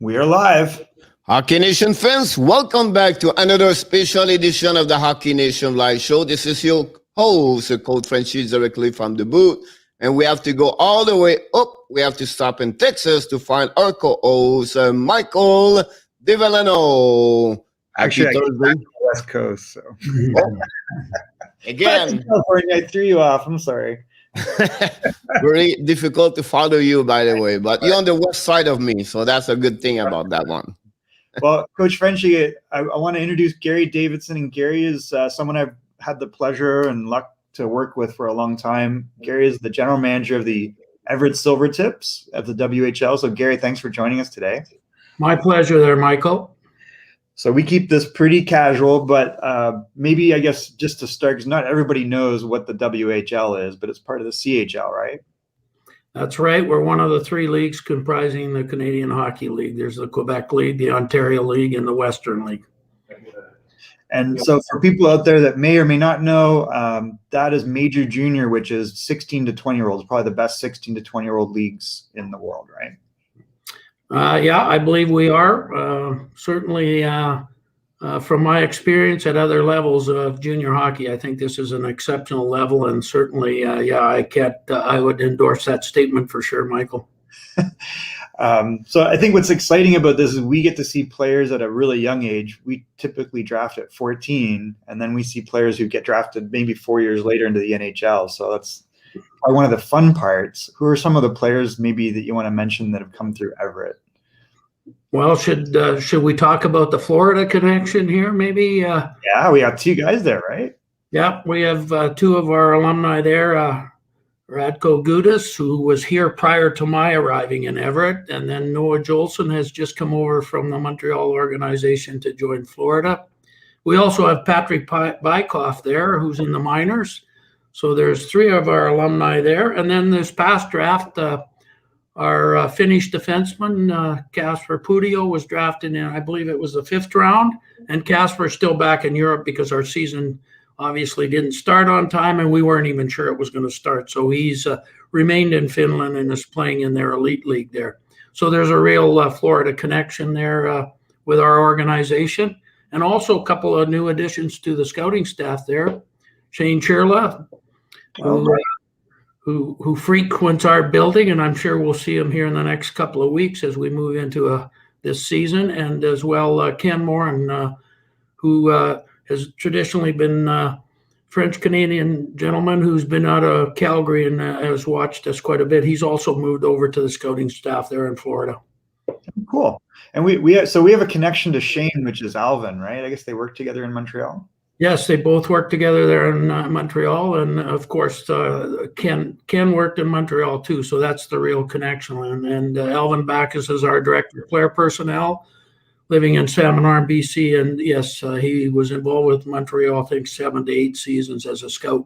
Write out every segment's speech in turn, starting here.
We are live. Hockey Nation fans, welcome back to another special edition of the Hockey Nation Live Show. This is your host, Coach Frenchie, directly from the booth. And we have to go all the way up. We have to stop in Texas to find our co-host, Michael DeVellano. Actually, I came back to the West Coast. So. Again. California, I threw you off. I'm sorry. Very difficult to follow you, by the way. But you're on the west side of me, so that's a good thing about that one. Well, Coach Frenchie, I want to introduce Garry Davidson. And Garry is someone I've had the pleasure and luck to work with for a long time. Garry is the general manager of the Everett Silvertips of the WHL. So, Garry, thanks for joining us today. My pleasure there, Michael. So we keep this pretty casual, but maybe, I guess, just to start, because not everybody knows what the WHL is, but it's part of the CHL, right? That's right. We're one of the three leagues comprising the Canadian Hockey League. There's the Quebec League, the Ontario League, and the Western League. And so for people out there that may or may not know, that is Major Junior, which is 16 to 20-year-olds, probably the best 16 to 20-year-old leagues in the world, right? Yeah, I believe we are. Certainly, from my experience at other levels of junior hockey, I think this is an exceptional level. And certainly, I would endorse that statement for sure, Michael. So I think what's exciting about this is we get to see players at a really young age. We typically draft at 14, and then we see players who get drafted maybe 4 years later into the NHL. So that's probably one of the fun parts. Who are some of the players maybe that you want to mention that have come through Everett? Well, should we talk about the Florida connection here? Maybe. Yeah, we got two guys there, right? Yeah, we have two of our alumni there. Radko Gudas, who was here prior to my arriving in Everett, and then Noah Jolson has just come over from the Montreal organization to join Florida. We also have Patrick Bykoff there, who's in the minors. So there's three of our alumni there. And then this past draft, our Finnish defenseman, Kaspar Puutio, was drafted in, I believe it was the 5th round. And Kaspar is still back in Europe because our season obviously didn't start on time, and we weren't even sure it was going to start. So he's remained in Finland and is playing in their elite league there. So there's a real Florida connection there with our organization. And also a couple of new additions to the scouting staff there. Shane Chirla, who frequents our building, and I'm sure we'll see him here in the next couple of weeks as we move into this season, and as well Ken Morin, who has traditionally been a French-Canadian gentleman who's been out of Calgary and has watched us quite a bit. He's also moved over to the scouting staff there in Florida. Cool. And we have a connection to Shane, which is Alvin, right? I guess they work together in Montreal. Yes, they both work together there in Montreal, and of course Ken worked in Montreal too. So that's the real connection. And Alvin Backus is our director of player personnel, living in Salmon, BC, and yes, he was involved with Montreal, I think 7 to 8 seasons as a scout.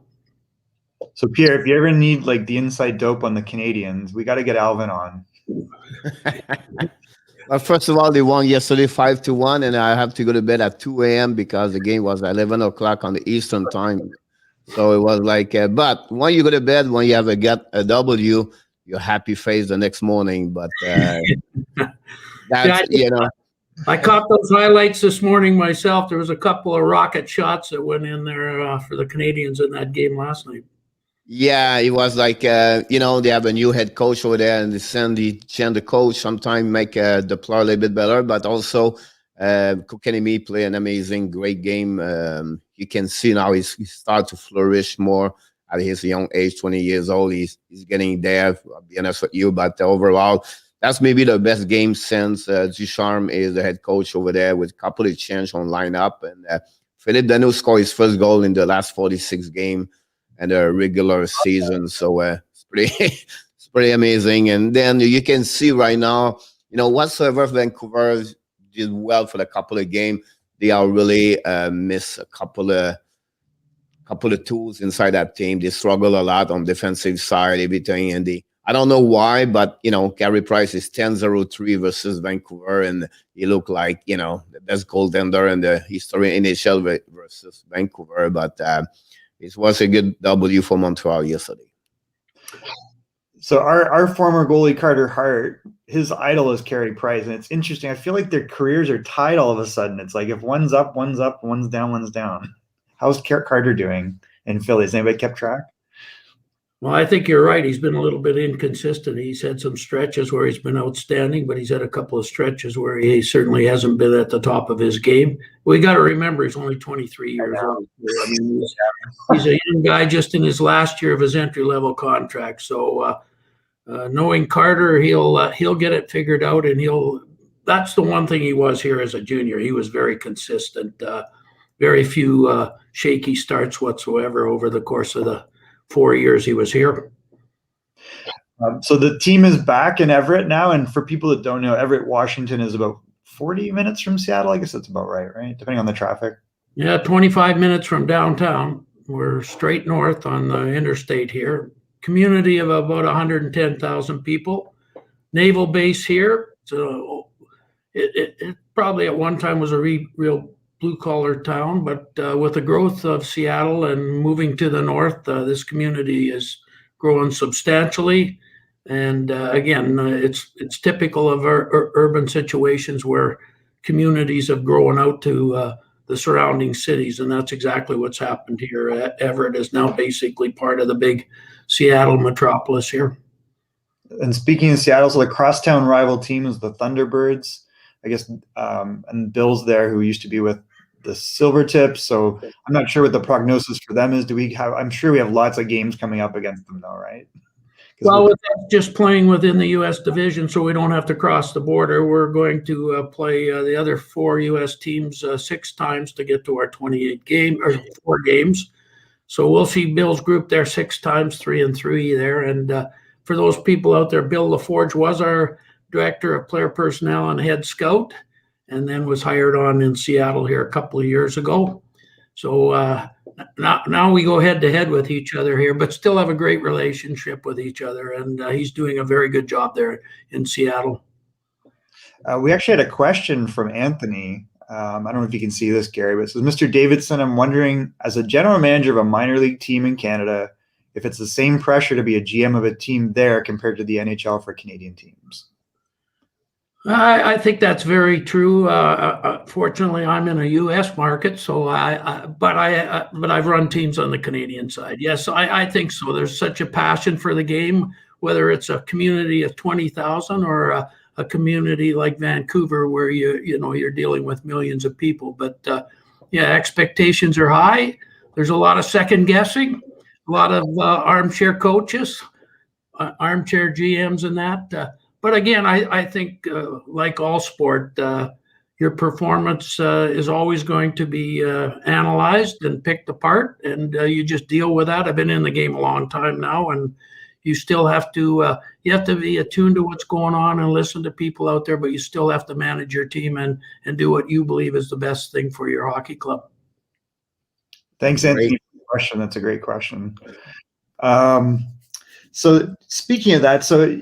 So Pierre, if you ever need like the inside dope on the Canadians, we got to get Alvin on. Well, first of all, they won yesterday 5-1, and I have to go to bed at 2 a.m. because the game was at 11 o'clock on the Eastern time. So it was like, but when you go to bed, when you have a W, you're happy face the next morning. But that's, I caught those highlights this morning myself. There was a couple of rocket shots that went in there for the Canadians in that game last night. Yeah, it was like, they have a new head coach over there, and they send the coach sometimes make the player a little bit better, but also Kotkaniemi play an amazing, great game. You can see now he's started to flourish more at his young age, 20 years old. He's getting there, I'll be honest with you, but overall, that's maybe the best game since Ducharme is the head coach over there with a couple of change on lineup. And Philippe Danault scored his first goal in the last 46 games and a regular season. So it's pretty amazing. And then you can see right now, whatsoever Vancouver did well for a couple of games, they are really miss a couple of tools inside that team. They struggle a lot on defensive side, everything. And I don't know why, but, Carey Price is 10-0-3 versus Vancouver, and he looked like, the best goaltender in the history in NHL versus Vancouver. But it was a good W for Montreal yesterday. So our former goalie Carter Hart, his idol is Carey Price, and it's interesting. I feel like their careers are tied all of a sudden. It's like if one's up, one's down, one's down. How's Carter doing in Philly? Has anybody kept track? Well, I think you're right. He's been a little bit inconsistent. He's had some stretches where he's been outstanding, but he's had a couple of stretches where he certainly hasn't been at the top of his game. We got to remember he's only 23 years old. I mean, he's a young guy just in his last year of his entry-level contract. So knowing Carter, he'll get it figured out, and that's the one thing he was here as a junior. He was very consistent. Very few shaky starts whatsoever over the course of the 4 years he was here. So the team is back in Everett now, and for people that don't know, Everett, Washington is about 40 minutes from Seattle. I guess that's about right? Depending on the traffic. Yeah, 25 minutes from downtown. We're straight north on the interstate here. Community of about 110,000 people. Naval base here. So it probably at one time was a real blue-collar town, but with the growth of Seattle and moving to the north, this community is growing substantially. And again, it's typical of our urban situations where communities have grown out to the surrounding cities, and that's exactly what's happened here. Everett is now basically part of the big Seattle metropolis here. And speaking of Seattle, so the crosstown rival team is the Thunderbirds, I guess, and Bill's there, who used to be with the Silvertips. So I'm not sure what the prognosis for them is. I'm sure we have lots of games coming up against them though, right? Well, with just playing within the U.S. division, so we don't have to cross the border, we're going to play the other 4 U.S. teams 6 times to get to our 4 games. So we'll see Bill's group there 6 times, 3-3 there. And for those people out there, Bill LaForge was our director of player personnel and head scout, and then was hired on in Seattle here a couple of years ago. So now we go head to head with each other here, but still have a great relationship with each other. And he's doing a very good job there in Seattle. We actually had a question from Anthony. I don't know if you can see this, Gary, but it says, Mr. Davidson, I'm wondering, as a general manager of a minor league team in Canada, if it's the same pressure to be a GM of a team there compared to the NHL for Canadian teams. I think that's very true. Fortunately, I'm in a U.S. market, so but I've run teams on the Canadian side. Yes, I think so. There's such a passion for the game, whether it's a community of 20,000 or a community like Vancouver, where you're dealing with millions of people. But yeah, expectations are high. There's a lot of second guessing, a lot of armchair coaches, armchair GMs, and that. But again, I think, like all sport, your performance is always going to be analyzed and picked apart, and you just deal with that. I've been in the game a long time now, and you still have to be attuned to what's going on and listen to people out there, but you still have to manage your team and do what you believe is the best thing for your hockey club. Thanks, Anthony, for the question. That's a great question. So speaking of that, so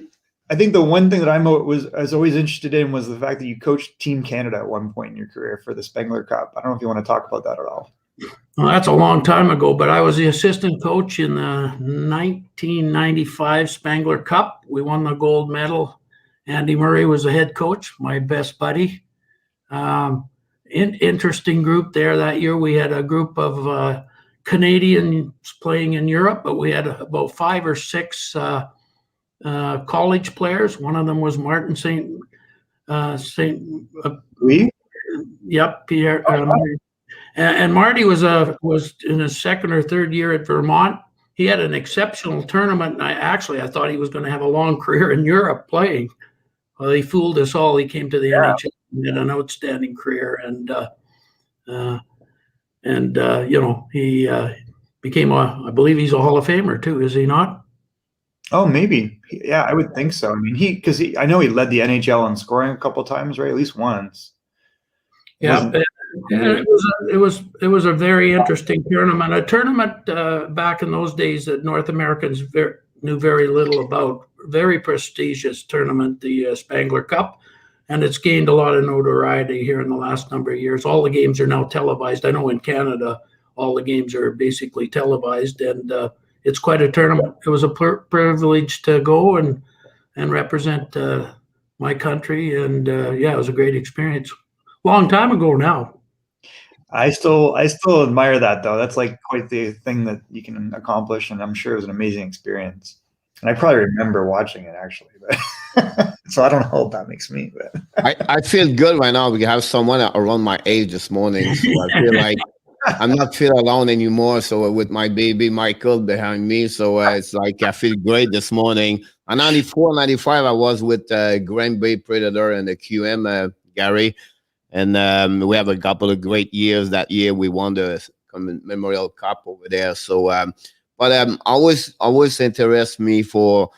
I think the one thing that I was always interested in was the fact that you coached Team Canada at one point in your career for the Spengler Cup. I don't know if you want to talk about that at all. Well, that's a long time ago, but I was the assistant coach in the 1995 Spengler Cup. We won the gold medal. Andy Murray was the head coach, my best buddy. Interesting group there that year. We had a group of Canadians playing in Europe, but we had about 5 or 6 college players. One of them was Martin St. Oui? Yep, Pierre. And Marty was in his 2nd or 3rd year at Vermont. He had an exceptional tournament, and I thought he was going to have a long career in Europe playing. Well, he fooled us all. He came to the NHL and had an outstanding career, and he became I believe he's a Hall of Famer too, is he not? Oh, maybe. Yeah, I would think so. I mean, I know he led the NHL in scoring a couple of times, right? At least once. Yeah, it was a very interesting tournament. A tournament back in those days that North Americans knew very little about. Very prestigious tournament, the Spengler Cup, and it's gained a lot of notoriety here in the last number of years. All the games are now televised. I know in Canada, all the games are basically televised, and it's quite a tournament. It was a privilege to go and represent my country, and it was a great experience. Long time ago now. I still admire that, though. That's like quite the thing that you can accomplish, and I'm sure it was an amazing experience. And I probably remember watching it, actually, but so I don't know how that makes me. But I feel good right now. We have someone around my age this morning, so I feel like I'm not feel alone anymore. So with my baby Michael behind me, so it's like I feel great this morning. On 94, 95, I was with Grand Bay Predator and the QM Garry, and we have a couple of great years. That year we won the Memorial Cup over there. So, but always interests me for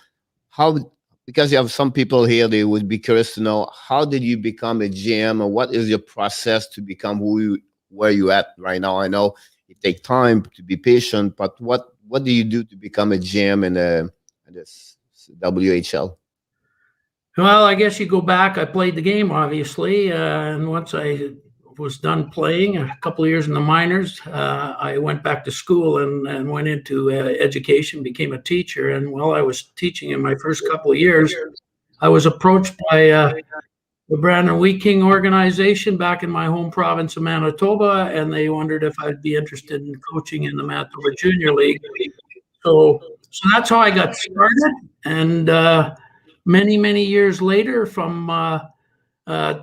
how, because you have some people here, they would be curious to know, how did you become a GM, or what is your process to become where you at right now? I know it takes time to be patient, but what do you do to become a GM in this WHL? Well, I guess you go back. I played the game, obviously, and once I was done playing, a couple of years in the minors, I went back to school and went into education, became a teacher. And while I was teaching in my first couple of years, I was approached by the Brandon Wheat King organization back in my home province of Manitoba, and they wondered if I'd be interested in coaching in the Manitoba Junior League. So that's how I got started. And many years later, from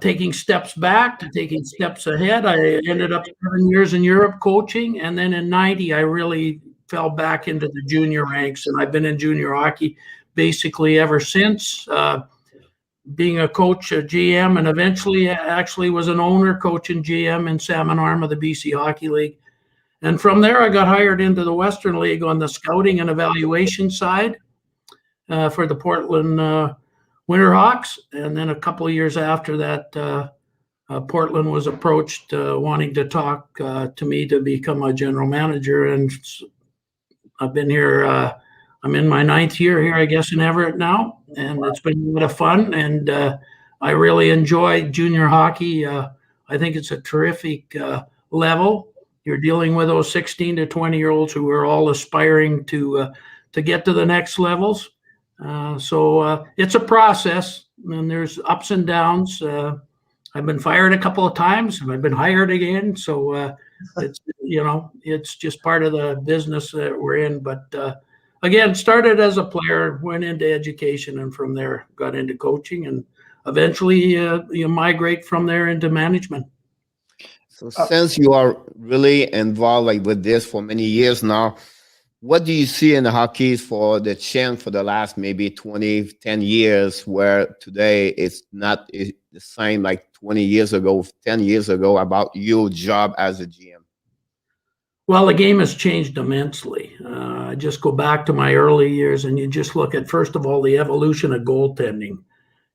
taking steps back to taking steps ahead, I ended up 7 years in Europe coaching, and then in '90 I really fell back into the junior ranks, and I've been in junior hockey basically ever since. Being a coach, a GM, and eventually actually was an owner, coach and GM in Salmon arm of the BC Hockey League. And from there, I got hired into the Western League on the scouting and evaluation side for the Portland Winterhawks. And then a couple of years after that, Portland was approached wanting to talk to me to become a general manager. And I've been here, I'm in my 9th year here, I guess, in Everett now. And it's been a lot of fun. And I really enjoy junior hockey. I think it's a terrific level. You're dealing with those 16 to 20-year-olds who are all aspiring to get to the next levels. So it's a process, and there's ups and downs. I've been fired a couple of times, and I've been hired again. So it's it's just part of the business that we're in. But again, started as a player, went into education, and from there got into coaching, and eventually you migrate from there into management. So since you are really involved with this for many years now, what do you see in the hockey for the change for the last maybe 10 years, where today it's not the same like 20 years ago, 10 years ago, about your job as a GM? Well, the game has changed immensely. I just go back to my early years, and you just look at, first of all, the evolution of goaltending.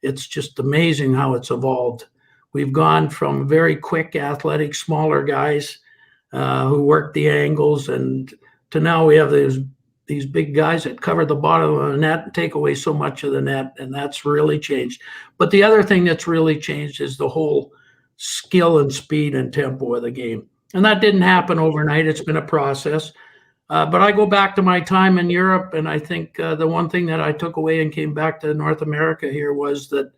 It's just amazing how it's evolved. We've gone from very quick, athletic, smaller guys who work the angles, and to now we have these big guys that cover the bottom of the net and take away so much of the net, and that's really changed. But the other thing that's really changed is the whole skill and speed and tempo of the game. And that didn't happen overnight. It's been a process. But I go back to my time in Europe, and I think the one thing that I took away and came back to North America here was that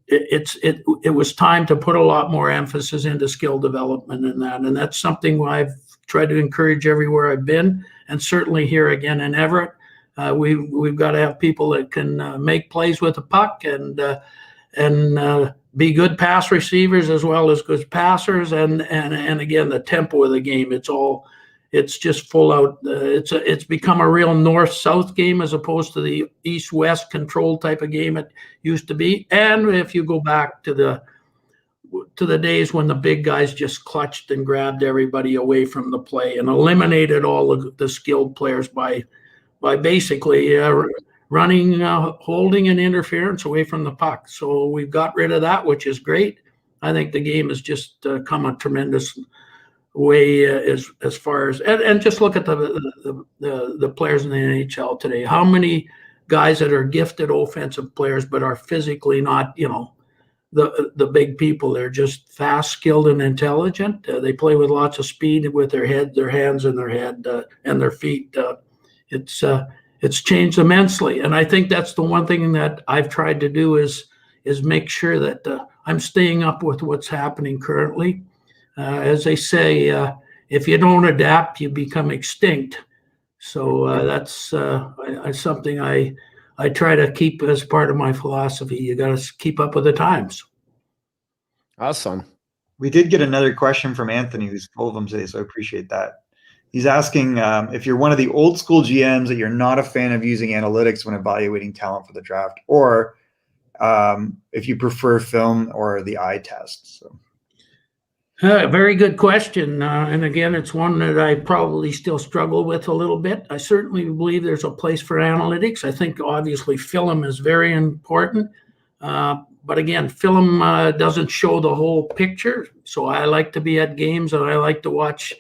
it was time to put a lot more emphasis into skill development in that. And that's something I've tried to encourage everywhere I've been, and certainly here again in Everett. We've got to have people that can make plays with the puck and be good pass receivers as well as good passers. And again, the tempo of the game, it's just full out. It's become a real north-south game as opposed to the east-west control type of game it used to be. And if you go back to the days when the big guys just clutched and grabbed everybody away from the play and eliminated all of the skilled players by basically running, holding, and interference away from the puck. So we've got rid of that, which is great. I think the game has just come a tremendous way as far as, and just look at the players in the NHL today. How many guys that are gifted offensive players but are physically not, the big people? They're just fast, skilled, and intelligent. They play with lots of speed with their head, their hands, and their head and their feet. it's changed immensely. And I think that's the one thing that I've tried to do is make sure that I'm staying up with what's happening currently. As they say, if you don't adapt, you become extinct. So that's something I try to keep as part of my philosophy. You got to keep up with the times. Awesome. We did get another question from Anthony, who's full of them today, so I appreciate that. He's asking if you're one of the old school GMs that you're not a fan of using analytics when evaluating talent for the draft, or if you prefer film or the eye test. So. Very good question. And again, it's one that I probably still struggle with a little bit. I certainly believe there's a place for analytics. I think obviously film is very important. But again, film doesn't show the whole picture. So I like to be at games and I like to watch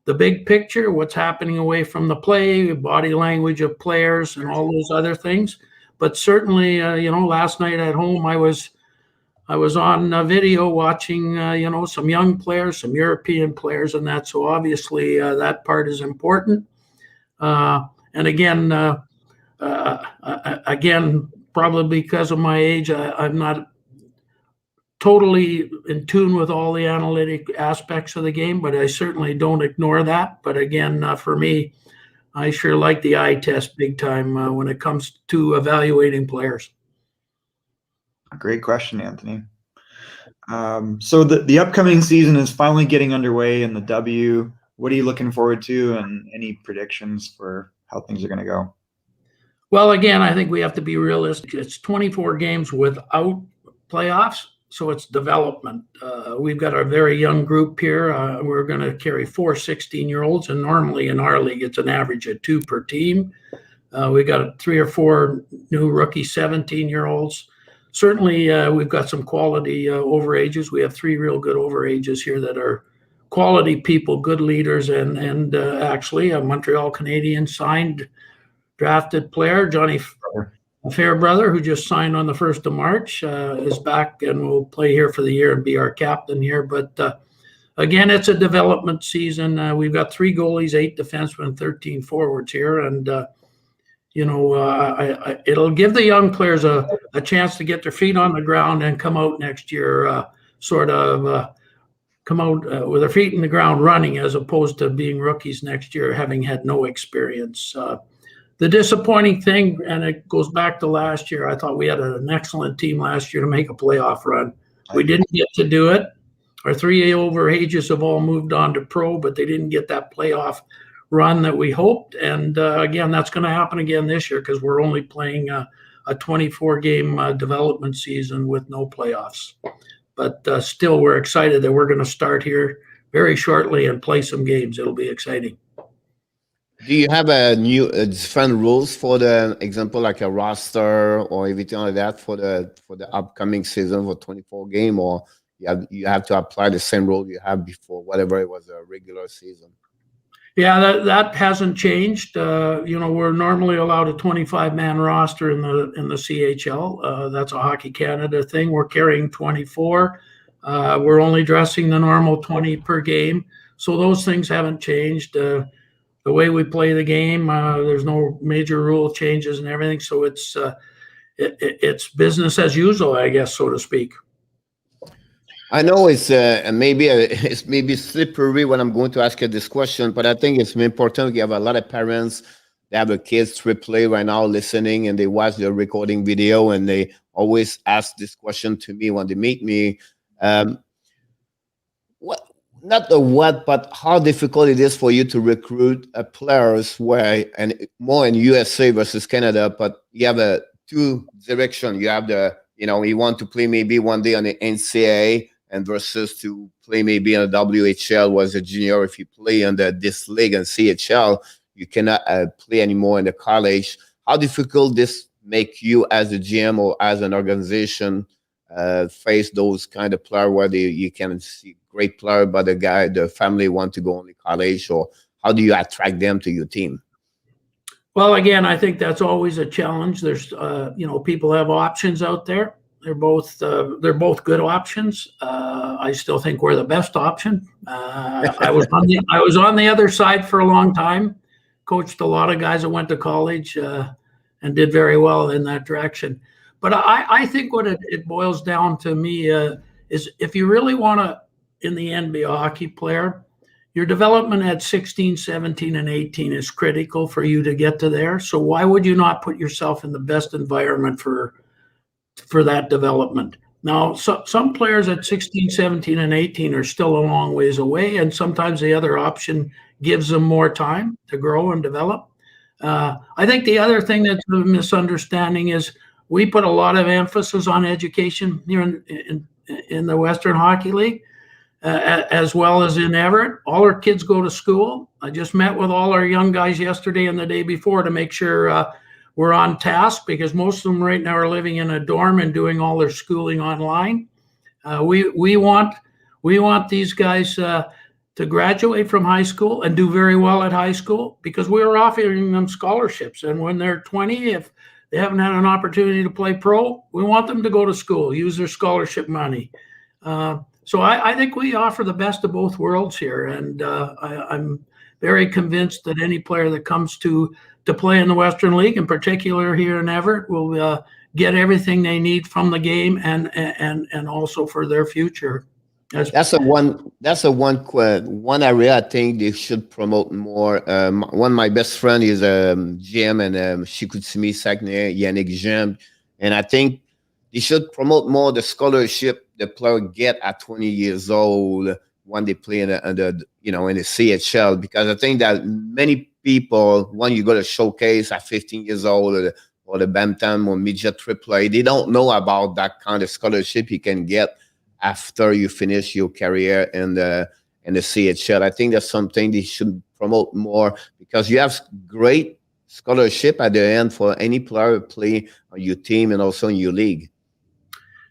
the big picture, what's happening away from the play, body language of players and all those other things. But certainly, last night at home, I was on video watching, some young players, some European players and that. So obviously that part is important. And again, probably because of my age, I'm not totally in tune with all the analytic aspects of the game, but I certainly don't ignore that. But again, for me, I sure like the eye test big time when it comes to evaluating players. Great question, Anthony. So the upcoming season is finally getting underway in the W. What are you looking forward to, and any predictions for how things are going to go? Well, again, I think we have to be realistic. It's 24 games without playoffs, so it's development. We've got a very young group here. We're going to carry 4 16-year-olds, and normally in our league, it's an average of 2 per team. We got 3 or 4 new rookie 17-year-olds. Certainly, we've got some quality overages. We have 3 real good overages here that are quality people, good leaders, and actually a Montreal Canadian signed drafted player, Gianni Fairbrother, who just signed on the 1st of March, is back and will play here for the year and be our captain here. But again, it's a development season. We've got 3 goalies, 8 defensemen, 13 forwards here, and it'll give the young players a chance to get their feet on the ground and come out next year, come out with their feet in the ground running, as opposed to being rookies next year, having had no experience. The disappointing thing, and it goes back to last year, I thought we had an excellent team last year to make a playoff run. We didn't get to do it. Our 3 overages have all moved on to pro, but they didn't get that playoff run that we hoped. And again, that's going to happen again this year because we're only playing a 24-game development season with no playoffs. But still, we're excited that we're going to start here very shortly and play some games. It'll be exciting. Do you have a new different rules for the example, like a roster or everything like that for the upcoming season for 24 game, or you have to apply the same rule you have before, whatever it was a regular season? Yeah, that hasn't changed. We're normally allowed a 25-man roster in the CHL. That's a Hockey Canada thing. We're carrying 24. We're only dressing the normal 20 per game. So those things haven't changed. The way we play the game, there's no major rule changes and everything. So it's business as usual, I guess, so to speak. I know it's maybe slippery when I'm going to ask you this question, but I think it's important. You have a lot of parents that have their kids AAA right now listening, and they watch the recording video, and they always ask this question to me when they meet me. But how difficult it is for you to recruit players more in USA versus Canada, but you have a 2 direction. You have you want to play maybe one day on the NCAA and versus to play maybe in the WHL as a junior. If you play under this league and CHL, you cannot play anymore in the college. How difficult this make you as a GM or as an organization face those kind of player where you can see great player, but the family want to go only college, or how do you attract them to your team? Well, again, I think that's always a challenge. There's, people have options out there. They're both good options. I still think we're the best option. I was on the other side for a long time, coached a lot of guys that went to college and did very well in that direction. But I think what it boils down to me is if you really want to, in the end, be a hockey player, your development at 16, 17, and 18 is critical for you to get to there. So why would you not put yourself in the best environment for that development? Now, some players at 16, 17, and 18 are still a long ways away, and sometimes the other option gives them more time to grow and develop. I think the other thing that's a misunderstanding is we put a lot of emphasis on education here in the Western Hockey League, as well as in Everett. All our kids go to school. I just met with all our young guys yesterday and the day before to make sure we're on task, because most of them right now are living in a dorm and doing all their schooling online. We want these guys to graduate from high school and do very well at high school, because we're offering them scholarships. And when they're 20, if they haven't had an opportunity to play pro, we want them to go to school, use their scholarship money. So I think we offer the best of both worlds here. And I'm very convinced that any player that comes to play in the Western League, in particular here in Everett, will get everything they need from the game and also for their future. That's one area I think they should promote more. One of my best friend is Jim, and Chicoutimi, Saguenay, Yannick Jim, and I think they should promote more the scholarship the player get at 20 years old when they play in the CHL, because I think that many people, when you go to showcase at 15 years old or the Bantam or midget AAA, they don't know about that kind of scholarship you can get after you finish your career in the CHL. I think that's something they should promote more, because you have great scholarship at the end for any player to play on your team and also in your league.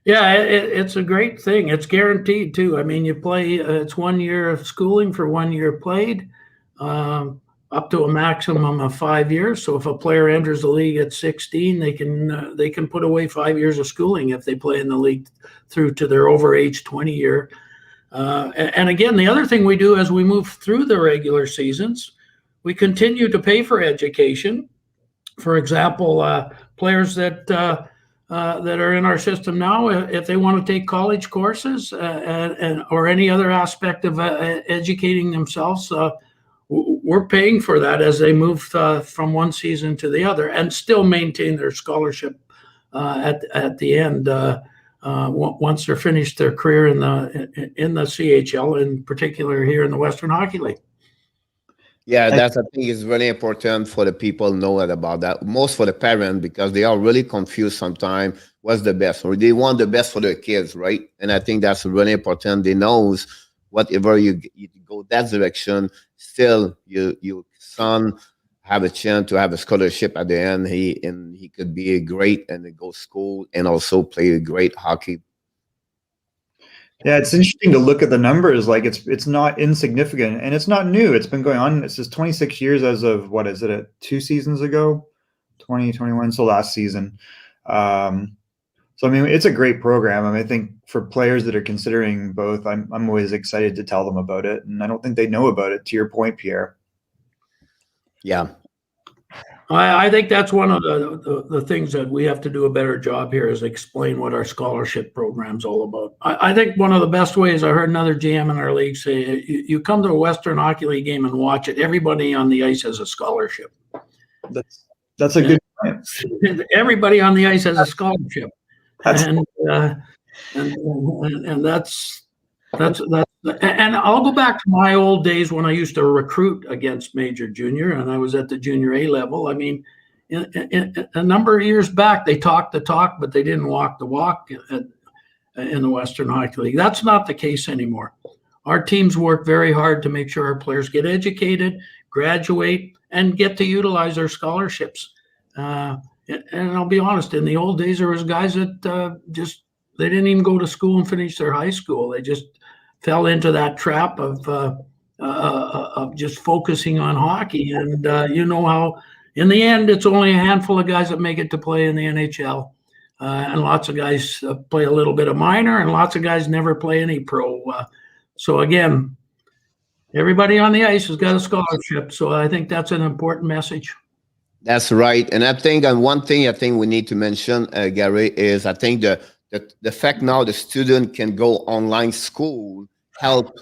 Yeah, it's a great thing. It's guaranteed too. I mean, you play, it's 1 year of schooling for 1 year played, up to a maximum of 5 years. So if a player enters the league at 16, they can put away 5 years of schooling if they play in the league through to their over age 20 year. And again, the other thing we do as we move through the regular seasons, we continue to pay for education. For example, players that are in our system now, if they want to take college courses or any other aspect of educating themselves, we're paying for that as they move from one season to the other, and still maintain their scholarship at the end once they're finished their career in the CHL, in particular here in the Western Hockey League. Yeah, that's, I think, is really important for the people know about that. Most for the parents, because they are really confused sometimes what's the best, or they want the best for their kids, right? And I think that's really important. They knows whatever you go that direction, still your son have a chance to have a scholarship at the end. He could be a great and go school and also play a great hockey. Yeah, it's interesting to look at the numbers. Like it's not insignificant, and it's not new. It's been going on. It's just 26 years as of, what is it, 2 seasons ago, 2021, so last season. So I mean, it's a great program. I mean, I think for players that are considering both, I'm always excited to tell them about it, and I don't think they know about it. To your point, Pierre. Yeah. I think that's one of the things that we have to do a better job here, is explain what our scholarship program's all about. I think one of the best ways, I heard another GM in our league say, you come to a Western Hockey League game and watch it, everybody on the ice has a scholarship. That's a good point. Everybody on the ice has a scholarship. And that's and I'll go back to my old days when I used to recruit against major junior, and I was at the junior A level. I mean, in a number of years back, they talked the talk, but they didn't walk the walk in the Western Hockey League. That's not the case anymore. Our teams work very hard to make sure our players get educated, graduate, and get to utilize their scholarships. And I'll be honest, in the old days, there was guys that they didn't even go to school and finish their high school. They just fell into that trap of just focusing on hockey. And you know how, in the end, it's only a handful of guys that make it to play in the NHL. And lots of guys play a little bit of minor, and lots of guys never play any pro. So again, Everybody on the ice has got a scholarship, so I think that's an important message. That's right. And I think, and one thing I think we need to mention, Gary, is I think the fact now the student can go online school help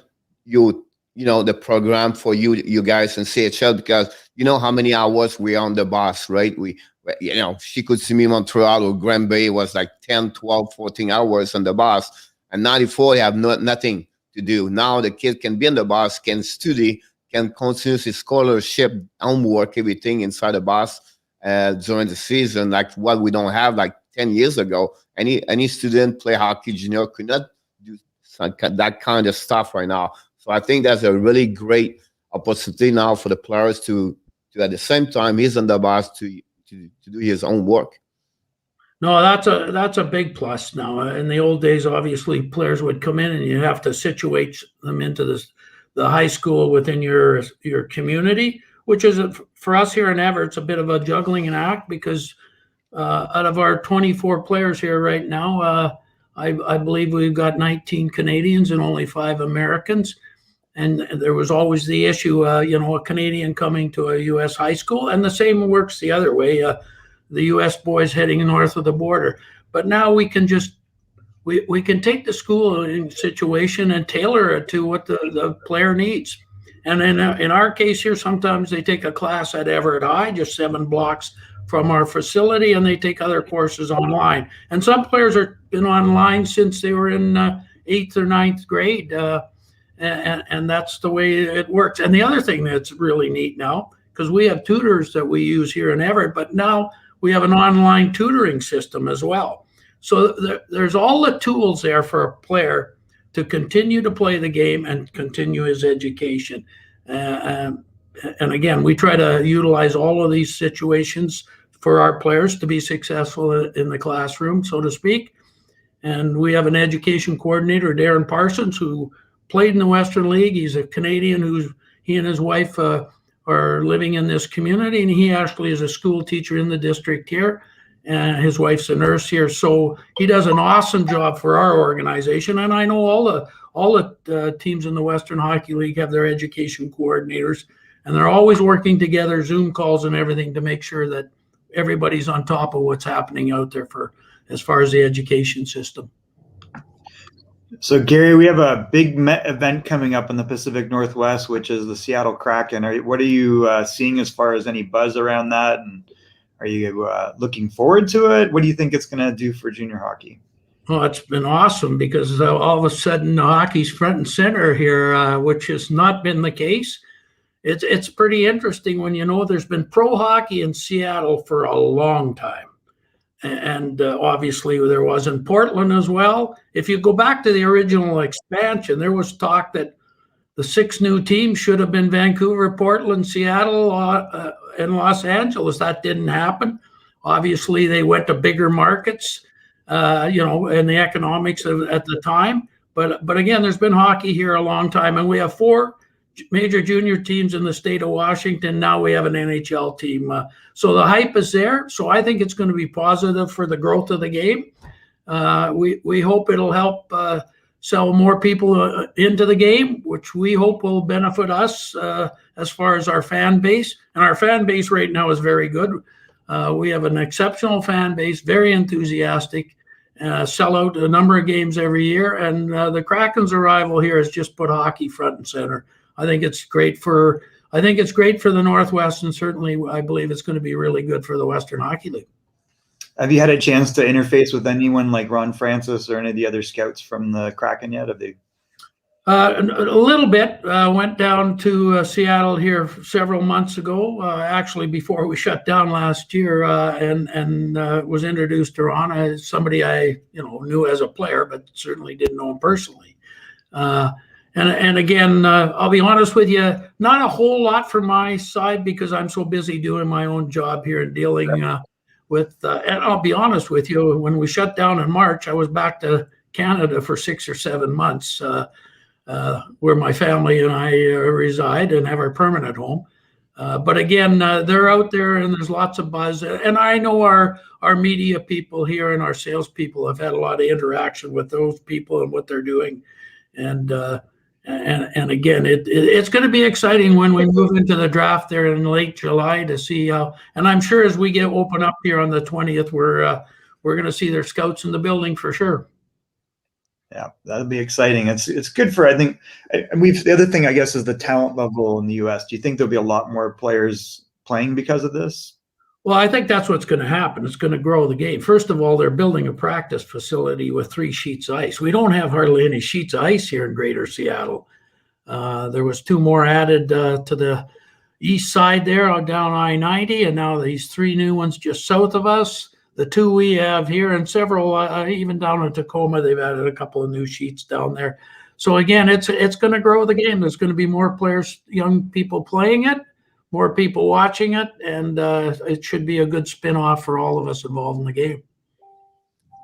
you, the program for you guys in CHL, because you know how many hours we are on the bus, right? She could see me Montreal or Granby was like 10, 12, 14 hours on the bus. And 94, they have nothing to do. Now the kid can be in the bus, can study, can continue his scholarship, homework, everything inside the bus during the season, like what we don't have like 10 years ago. Any student play hockey junior could not do that kind of stuff right now. So I think that's a really great opportunity now for the players to at the same time he's on the bus to do his own work. No, that's a big plus now. In the old days, obviously, players would come in and you have to situate them into the high school within your community, which is for us here in Everett, it's a bit of a juggling act because out of our 24 players here right now, I believe we've got 19 Canadians and only 5 Americans. And there was always the issue, a Canadian coming to a U.S. high school, and the same works the other way. The U.S. boys heading north of the border. But now we can just we can take the schooling situation and tailor it to what the player needs. And in our case here, sometimes they take a class at Everett High, just 7 blocks from our facility, and they take other courses online. And some players have been online since they were in 8th or 9th grade, and that's the way it works. And the other thing that's really neat now, because we have tutors that we use here in Everett, but now we have an online tutoring system as well. So there's all the tools there for a player to continue to play the game and continue his education. And again, we try to utilize all of these situations for our players to be successful in the classroom, so to speak. And we have an education coordinator, Darren Parsons, who played in the Western League. He's a Canadian he and his wife are living in this community, and he actually is a school teacher in the district here, and his wife's a nurse here. So he does an awesome job for our organization. And I know all the teams in the Western Hockey League have their education coordinators, and they're always working together, Zoom calls and everything, to make sure that everybody's on top of what's happening out there as far as the education system. So, Gary, we have a big event coming up in the Pacific Northwest, which is the Seattle Kraken. What are you seeing as far as any buzz around that? And are you looking forward to it? What do you think it's going to do for junior hockey? Well, it's been awesome because all of a sudden hockey's front and center here, which has not been the case. It's pretty interesting when there's been pro hockey in Seattle for a long time. And obviously there was in Portland as well. If you go back to the original expansion, there was talk that the 6 new teams should have been Vancouver, Portland, Seattle, and Los Angeles. That didn't happen. Obviously, they went to bigger markets, and the economics at the time. But again, there's been hockey here a long time, and we have 4 major junior teams in the state of Washington. Now we have an NHL team. So the hype is there. So I think it's going to be positive for the growth of the game. We hope it'll help sell more people into the game, which we hope will benefit us as far as our fan base. And our fan base right now is very good. We have an exceptional fan base, very enthusiastic, sell out a number of games every year. And the Kraken's arrival here has just put hockey front and center. I think it's great for the Northwest, and certainly I believe it's going to be really good for the Western Hockey League. Have you had a chance to interface with anyone like Ron Francis or any of the other scouts from the Kraken yet? Have they? A little bit. Went down to Seattle here several months ago, actually before we shut down last year, and was introduced to Ron as somebody I knew as a player, but certainly didn't know him personally. And again, I'll be honest with you, not a whole lot from my side because I'm so busy doing my own job here and dealing with. And I'll be honest with you, when we shut down in March, I was back to Canada for 6 or 7 months, where my family and I reside and have our permanent home. But again, they're out there and there's lots of buzz. And I know our media people here and our sales people have had a lot of interaction with those people and what they're doing. And And again, it's going to be exciting when we move into the draft there in late July to see how. And I'm sure as we get open up here on the 20th, we're going to see their scouts in the building for sure. Yeah, that'll be exciting. It's good for, I think, and the other thing I guess is the talent level in the U.S. Do you think there'll be a lot more players playing because of this? Well, I think that's what's going to happen. It's going to grow the game. First of all, they're building a practice facility with 3 sheets of ice. We don't have hardly any sheets of ice here in Greater Seattle. There was 2 more added to the east side there down I-90, and now these 3 new ones just south of us. The 2 we have here, and several, even down in Tacoma, they've added a couple of new sheets down there. So again, it's going to grow the game. There's going to be more players, young people playing it, more people watching it, and it should be a good spin-off for all of us involved in the game.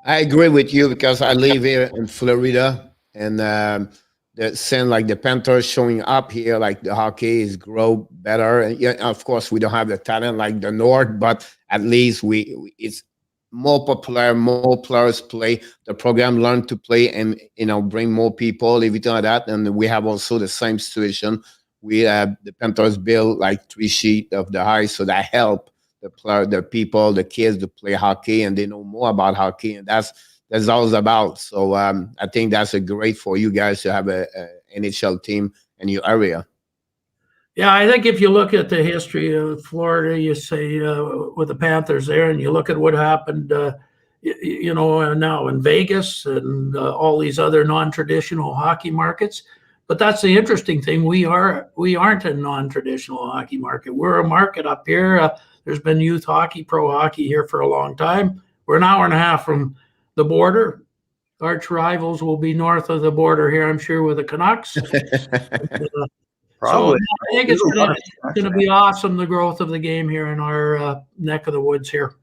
I agree with you because I live here in Florida, and seeing like the Panthers showing up here, like the hockey is grow better. And yeah, of course, we don't have the talent like the North, but at least it's more popular, more players play. The program learn to play and bring more people, everything like that. And we have also the same situation. We have the Panthers build like 3 sheets of the ice, so that help the player, the people, the kids to play hockey, and they know more about hockey, and that's all it's about. So I think that's a great for you guys to have a NHL team in your area. Yeah, I think if you look at the history of Florida, you say with the Panthers there, and you look at what happened, now in Vegas and all these other non-traditional hockey markets. But that's the interesting thing. We aren't a non-traditional hockey market. We're a market up here. There's been youth hockey, pro hockey here for a long time. We're an hour and a half from the border. Arch rivals will be north of the border here, I'm sure, with the Canucks. Probably. So I think it's going to be awesome, the growth of the game here in our neck of the woods here.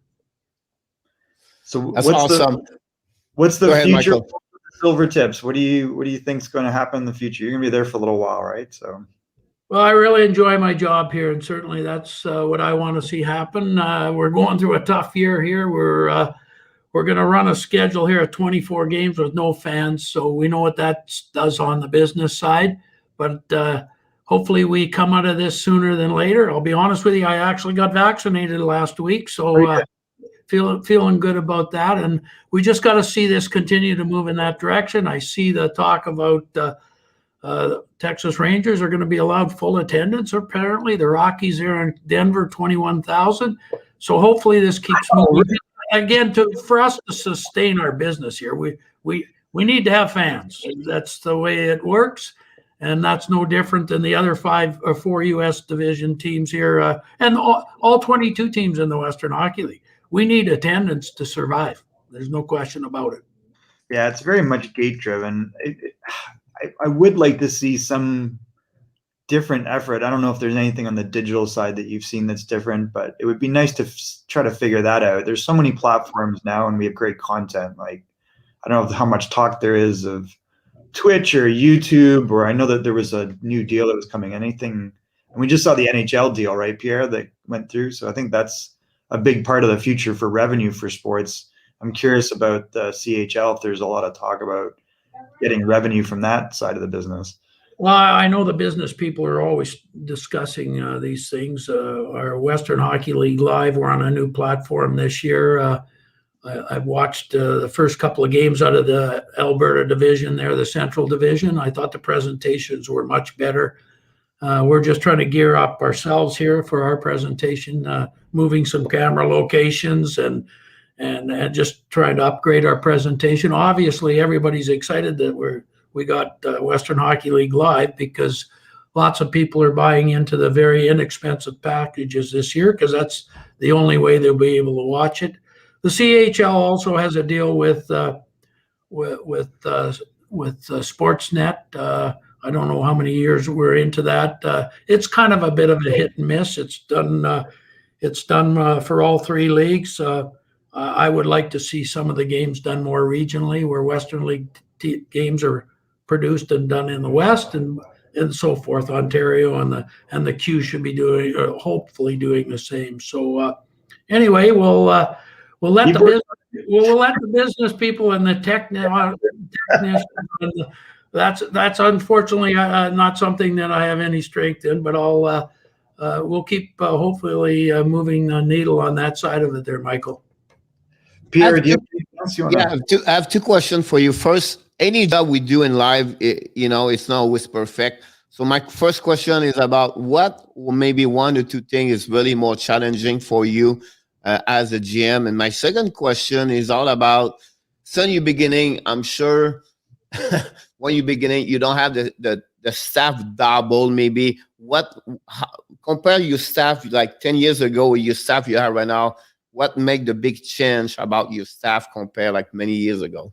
So that's awesome. What's the future Michael. of the Silvertips? What do you think is going to happen in the future? You're going to be there for a little while, right? So. Well, I really enjoy my job here, and certainly that's what I want to see happen. We're going through a tough year here. We're going to run a schedule here of 24 games with no fans, so we know what that does on the business side. But hopefully we come out of this sooner than later. I'll be honest with you, I actually got vaccinated last week, so feeling good about that. And we just got to see this continue to move in that direction. I see the talk about Texas Rangers are going to be allowed full attendance. Apparently, the Rockies here in Denver, 21,000. So hopefully this keeps moving. Again, for us to sustain our business here, we need to have fans. That's the way it works, and that's no different than the other 5 or 4 U.S. division teams here, and all 22 teams in the Western Hockey League. We need attendance to survive. There's no question about it. Yeah, it's very much gate driven. I would like to see some different effort. I don't know if there's anything on the digital side that you've seen that's different, but it would be nice to try to figure that out. There's so many platforms now, and we have great content. Like, I don't know how much talk there is of Twitch or YouTube, or I know that there was a new deal that was coming. Anything, and we just saw the NHL deal, right, Pierre, that went through. So I think that's a big part of the future for revenue for sports. I'm curious about the CHL, if there's a lot of talk about getting revenue from that side of the business. Well, I know the business people are always discussing these things. Our Western Hockey League Live, we're on a new platform this year. I've watched the first couple of games out of the Alberta division there, the Central Division. I thought the presentations were much better. We're just trying to gear up ourselves here for our presentation, moving some camera locations and just trying to upgrade our presentation. Obviously, everybody's excited that we got Western Hockey League Live because lots of people are buying into the very inexpensive packages this year because that's the only way they'll be able to watch it. The CHL also has a deal with Sportsnet. I don't know how many years we're into that. It's kind of a bit of a hit and miss. It's done for all 3 leagues. I would like to see some of the games done more regionally, where Western League games are produced and done in the West and so forth. Ontario and the Q should be doing, or hopefully doing the same. So anyway, we'll let the business people and the technicians and that's unfortunately not something that I have any strength in, but we'll keep hopefully moving the needle on that side of it there, Michael. Pierre, do you have anything else you want to? I have two questions for you. First, any job we do in life, it's not always perfect. So my first question is about what maybe one or two things is really more challenging for you as a GM. And my second question is all about, so you beginning, I'm sure when you beginning, you don't have the staff double maybe. Compare your staff like 10 years ago with your staff you have right now, what make the big change about your staff compared like many years ago?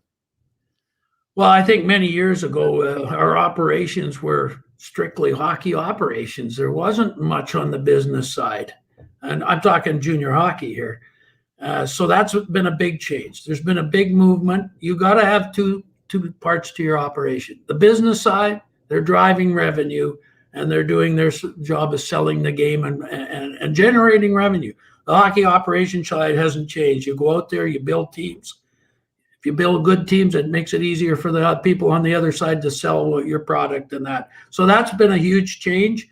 Well, I think many years ago, our operations were strictly hockey operations. There wasn't much on the business side. And I'm talking junior hockey here. So that's been a big change. There's been a big movement. You got to have two parts to your operation. The business side, they're driving revenue, and they're doing their job of selling the game and generating revenue. The hockey operation side hasn't changed. You go out there, you build teams. If you build good teams, it makes it easier for the people on the other side to sell your product and that. So that's been a huge change.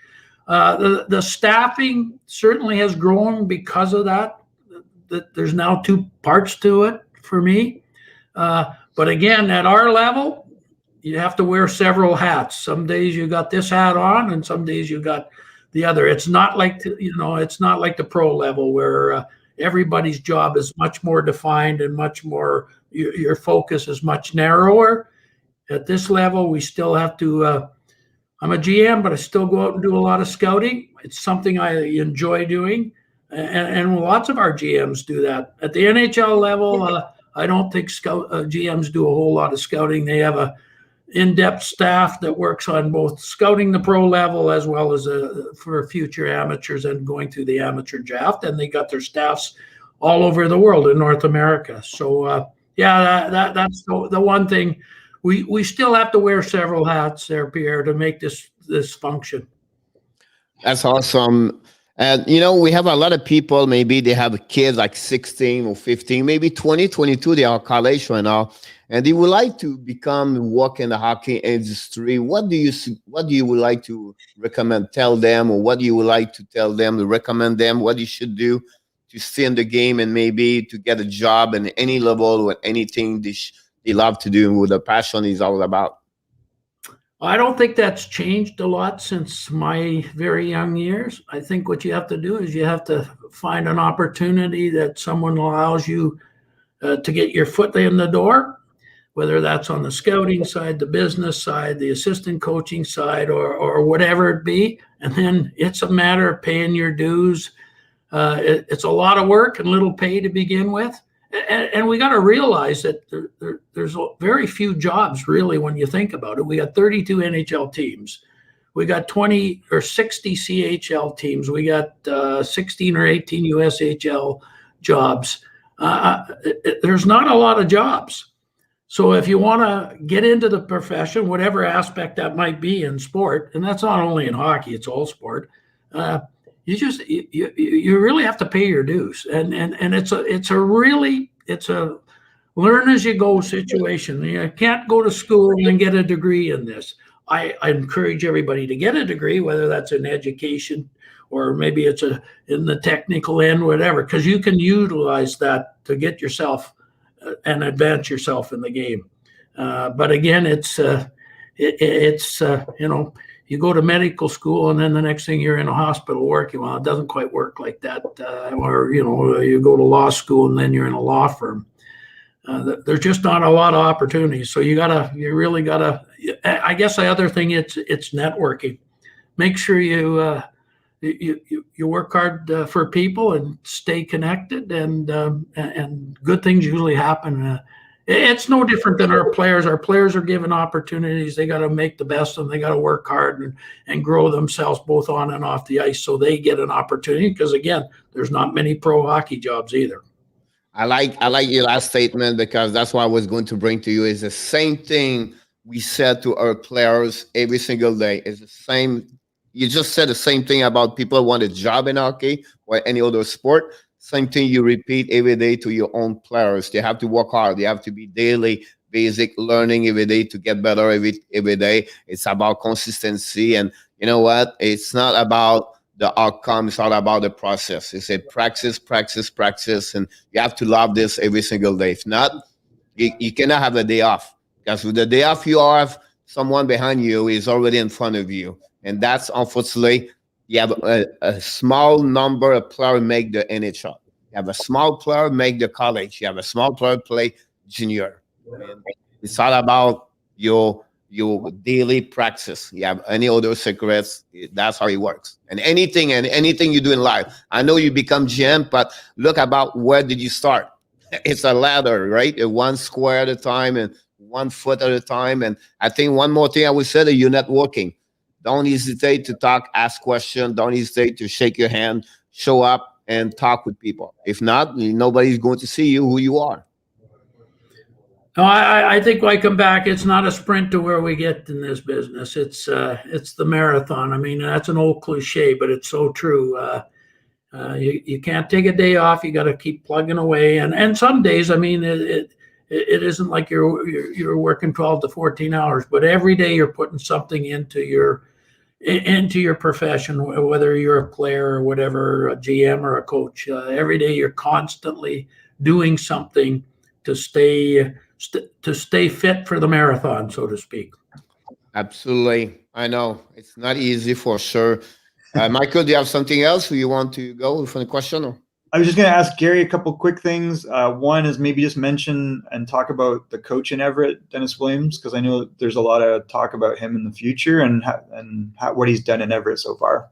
The staffing certainly has grown because of that. There's now two parts to it for me. But again, at our level, you have to wear several hats. Some days you got this hat on, and some days you got the other. It's not like it's not like the pro level where everybody's job is much more defined and much more. Your focus is much narrower. At this level, we still have to. I'm a GM, but I still go out and do a lot of scouting. It's something I enjoy doing, and lots of our GMs do that. At the NHL level, I don't think GMs do a whole lot of scouting. They have a in-depth staff that works on both scouting the pro level as well as for future amateurs and going through the amateur draft. And they got their staffs all over the world in North America. So that's the one thing. We still have to wear several hats there, Pierre, to make this function. That's awesome. And, we have a lot of people, maybe they have kids like 16 or 15, maybe 20, 22, they are college right now. And they would like to work in the hockey industry. What do you would like to recommend, tell them, or what do you would like to tell them to recommend them, what you should do to stay in the game and maybe to get a job in any level or anything they love to do, what the passion is all about? I don't think that's changed a lot since my very young years. I think what you have to do is you have to find an opportunity that someone allows you to get your foot in the door, whether that's on the scouting side, the business side, the assistant coaching side, or whatever it be. And then it's a matter of paying your dues. It's a lot of work and little pay to begin with. And we got to realize that there's very few jobs, really, when you think about it. We got 32 NHL teams. We got 20 or 60 CHL teams. We got 16 or 18 USHL jobs. There's not a lot of jobs. So if you want to get into the profession, whatever aspect that might be in sport, and that's not only in hockey, it's all sport, you really have to pay your dues, and it's a learn as you go situation. You can't go to school and get a degree in this. I encourage everybody to get a degree, whether that's in education or maybe it's in the technical end, whatever, because you can utilize that to get yourself and advance yourself in the game. But again, you go to medical school and then the next thing you're in a hospital working. Well, it doesn't quite work like that. Or you go to law school and then you're in a law firm. There's just not a lot of opportunities. So you really gotta. I guess the other thing, it's networking. Make sure you work hard for people and stay connected, and good things usually happen. It's no different than our players. Our players are given opportunities. They got to make the best of them. They got to work hard and grow themselves both on and off the ice so they get an opportunity, because, again, there's not many pro hockey jobs either. I like your last statement, because that's what I was going to bring to you. Is the same thing we said to our players every single day. It's the same. You just said the same thing about people who want a job in hockey or any other sport. Same thing you repeat every day to your own players. They have to work hard. They have to be daily basic learning every day to get better every day. It's about consistency. And you know what? It's not about the outcome. It's all about the process. It's a practice, practice, practice. And you have to love this every single day. If not, you cannot have a day off. Because with the day off you have, someone behind you is already in front of you. And that's unfortunately, you have a small number of players make the NHL. You have a small player make the college. You have a small player play junior. And it's all about your daily practice. You have any other secrets? That's how it works. And anything you do in life. I know you become GM, but look about where did you start? It's a ladder, right? One square at a time and 1 foot at a time. And I think one more thing I would say that you're networking. Don't hesitate to talk, ask questions. Don't hesitate to shake your hand, show up, and talk with people. If not, nobody's going to see you who you are. No, I think when I come back, it's not a sprint to where we get in this business. It's the marathon. I mean, that's an old cliche, but it's so true. You can't take a day off. You got to keep plugging away. And some days, I mean, it isn't like you're working 12 to 14 hours, but every day you're putting something into your profession, whether you're a player or whatever, a GM or a coach. Every day you're constantly doing something to stay fit for the marathon, so to speak. Absolutely. I know it's not easy for sure. Michael, do you have something else? You want to go for the question? Or? I was just going to ask Garry a couple quick things. One is maybe just mention and talk about the coach in Everett, Dennis Williams, because I know there's a lot of talk about him in the future and what he's done in Everett so far.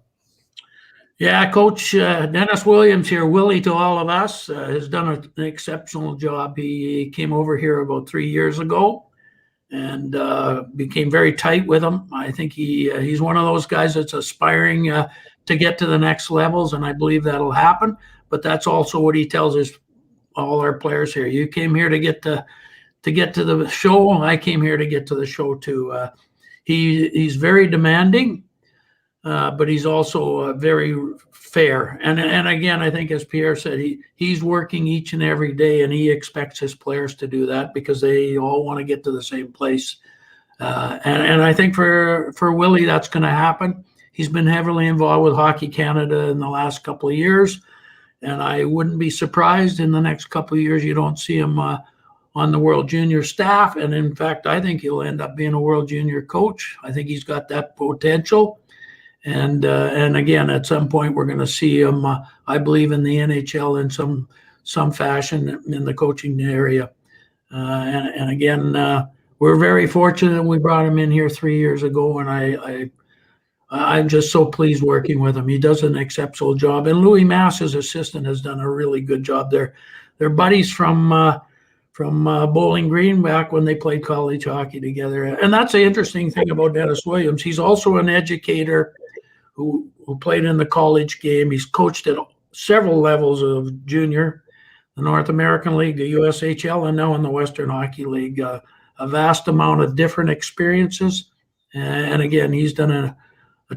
Yeah, Coach Dennis Williams here, Willie to all of us, has done an exceptional job. He came over here about 3 years ago and became very tight with him. I think he's one of those guys that's aspiring to get to the next levels, and I believe that'll happen. But that's also what he tells us, all our players here. You came here to get to the show, and I came here to get to the show too. He's very demanding, but he's also very fair. And again, I think as Pierre said, he's working each and every day, and he expects his players to do that because they all want to get to the same place. And I think for Willie, that's going to happen. He's been heavily involved with Hockey Canada in the last couple of years. And I wouldn't be surprised in the next couple of years you don't see him on the World Junior staff. And in fact, I think he'll end up being a World Junior coach. I think he's got that potential. And again, at some point we're going to see him, I believe, in the NHL in some fashion in the coaching area. And again, we're very fortunate we brought him in here 3 years ago, and I'm just so pleased working with him. He does an exceptional job. And Louis Mass, his assistant, has done a really good job. They're buddies from Bowling Green back when they played college hockey together. And that's the interesting thing about Dennis Williams. He's also an educator who played in the college game. He's coached at several levels of junior, the North American League, the USHL, and now in the Western Hockey League. A vast amount of different experiences. And again, he's done a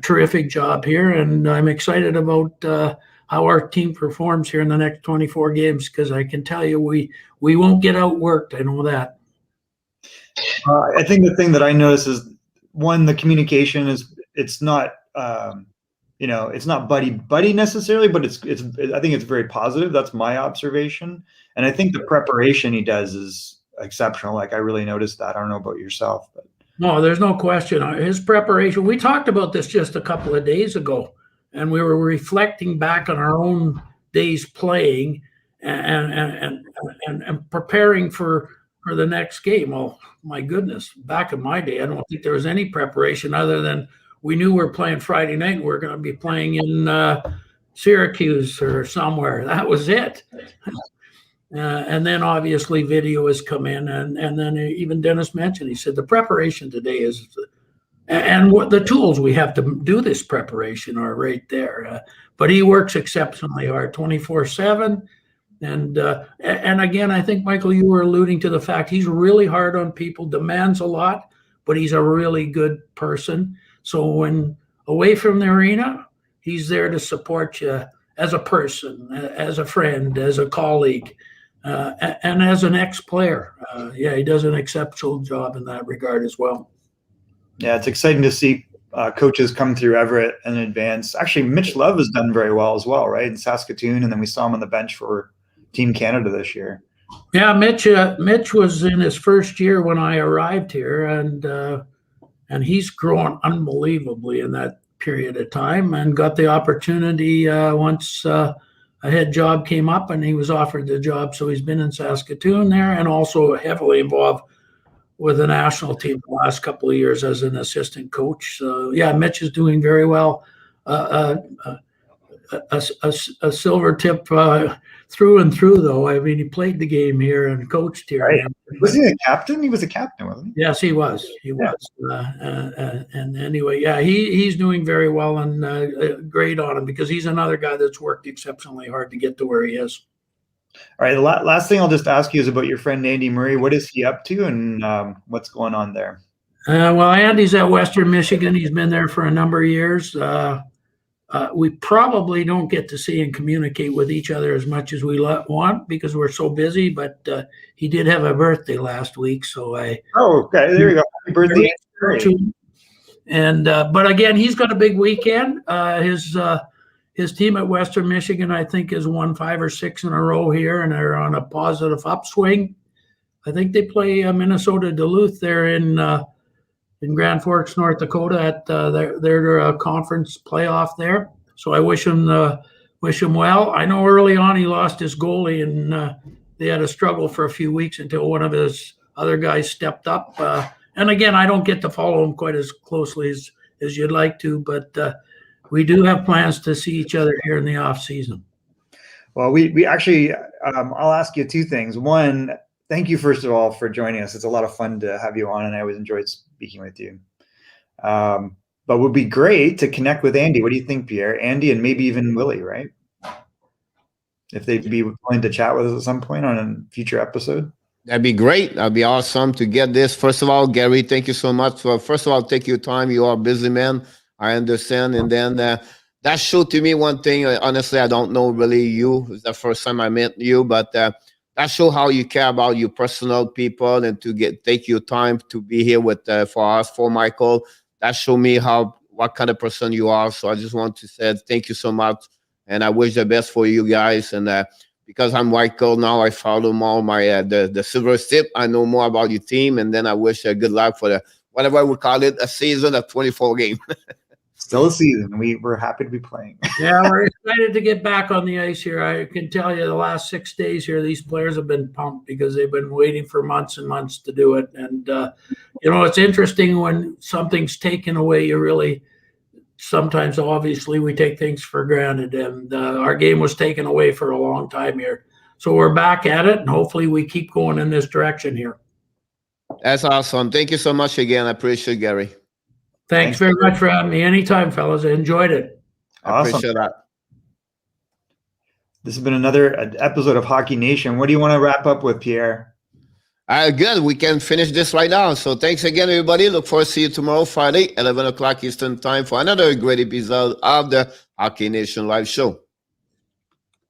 terrific job here, and I'm excited about how our team performs here in the next 24 games, because I can tell you we won't get outworked. I know that. I think the thing that I notice is, one, the communication it's not it's not buddy necessarily, but it's I think it's very positive. That's my observation, and I think the preparation he does is exceptional. Like, I really noticed that. I don't know about yourself, but. No, there's no question. His preparation, we talked about this just a couple of days ago, and we were reflecting back on our own days playing and preparing for the next game. Well, my goodness, back in my day, I don't think there was any preparation other than we knew we were playing Friday night and we're going to be playing in Syracuse or somewhere. That was it. And then obviously video has come in, and then even Dennis mentioned, he said the preparation today is, and what the tools we have to do this preparation are right there. But he works exceptionally hard, 24/7. And again, I think, Michael, you were alluding to the fact he's really hard on people, demands a lot, but he's a really good person. So when away from the arena, he's there to support you as a person, as a friend, as a colleague. and as an ex-player, he does an exceptional job in that regard as well. Yeah, it's exciting to see coaches come through Everett and advance. Actually, Mitch Love has done very well as well, right, in Saskatoon, and then we saw him on the bench for Team Canada this year. Yeah, Mitch was in his first year when I arrived here, and he's grown unbelievably in that period of time, and got the opportunity once a head job came up, and he was offered the job. So he's been in Saskatoon there, and also heavily involved with the national team the last couple of years as an assistant coach. So yeah, Mitch is doing very well. A Silvertip through and through, though. I mean, he played the game here and coached here. Right. Was he a captain? He was a captain, wasn't he? Yes, he was. He was. And anyway, yeah, he's doing very well, and great on him, because he's another guy that's worked exceptionally hard to get to where he is. All right. The last thing I'll just ask you is about your friend Andy Murray. What is he up to, and what's going on there? Well, Andy's at Western Michigan. He's been there for a number of years. We probably don't get to see and communicate with each other as much as we want, because we're so busy. But he did have a birthday last week, so I. Oh, okay. There you go. Happy birthday! And but again, he's got a big weekend. His team at Western Michigan, I think, has won 5 or 6 in a row here, and they're on a positive upswing. I think they play Minnesota Duluth there in Grand Forks, North Dakota, at their conference playoff there. So I wish him well. I know early on he lost his goalie, and they had a struggle for a few weeks until one of his other guys stepped up. And again, I don't get to follow him quite as closely as you'd like to, but we do have plans to see each other here in the off season. Well, we actually, I'll ask you 2 things. One, thank you, first of all, for joining us. It's a lot of fun to have you on, and I always enjoyed speaking with you. But it would be great to connect with Andy. What do you think, Pierre? Andy and maybe even Wylie, right? If they'd be willing to chat with us at some point on a future episode. That'd be great. That'd be awesome to get this. First of all, Garry, thank you so much. First of all, take your time. You are a busy man. I understand. And then that showed to me one thing. Honestly, I don't know really you. It's the first time I met you, but that shows how you care about your personal people, and to take your time to be here with for us, for Michael. That showed me what kind of person you are. So I just want to say thank you so much, and I wish the best for you guys. And because I'm Michael now, I follow more my the Silver Tip. I know more about your team, and then I wish good luck for the whatever we call it, a season of 24 games. Still a season. We're happy to be playing. Yeah, we're excited to get back on the ice here. I can tell you the last 6 days here, these players have been pumped because they've been waiting for months and months to do it. And, it's interesting when something's taken away, you really sometimes, obviously, we take things for granted. And our game was taken away for a long time here. So we're back at it, and hopefully we keep going in this direction here. That's awesome. Thank you so much again. I appreciate it, Garry. Thanks very much for having me. Anytime, fellas. I enjoyed it. Awesome. I appreciate that. This has been another episode of Hockey Nation. What do you want to wrap up with, Pierre? Good. We can finish this right now. So thanks again, everybody. Look forward to see you tomorrow, Friday, 11 o'clock Eastern Time, for another great episode of the Hockey Nation Live Show.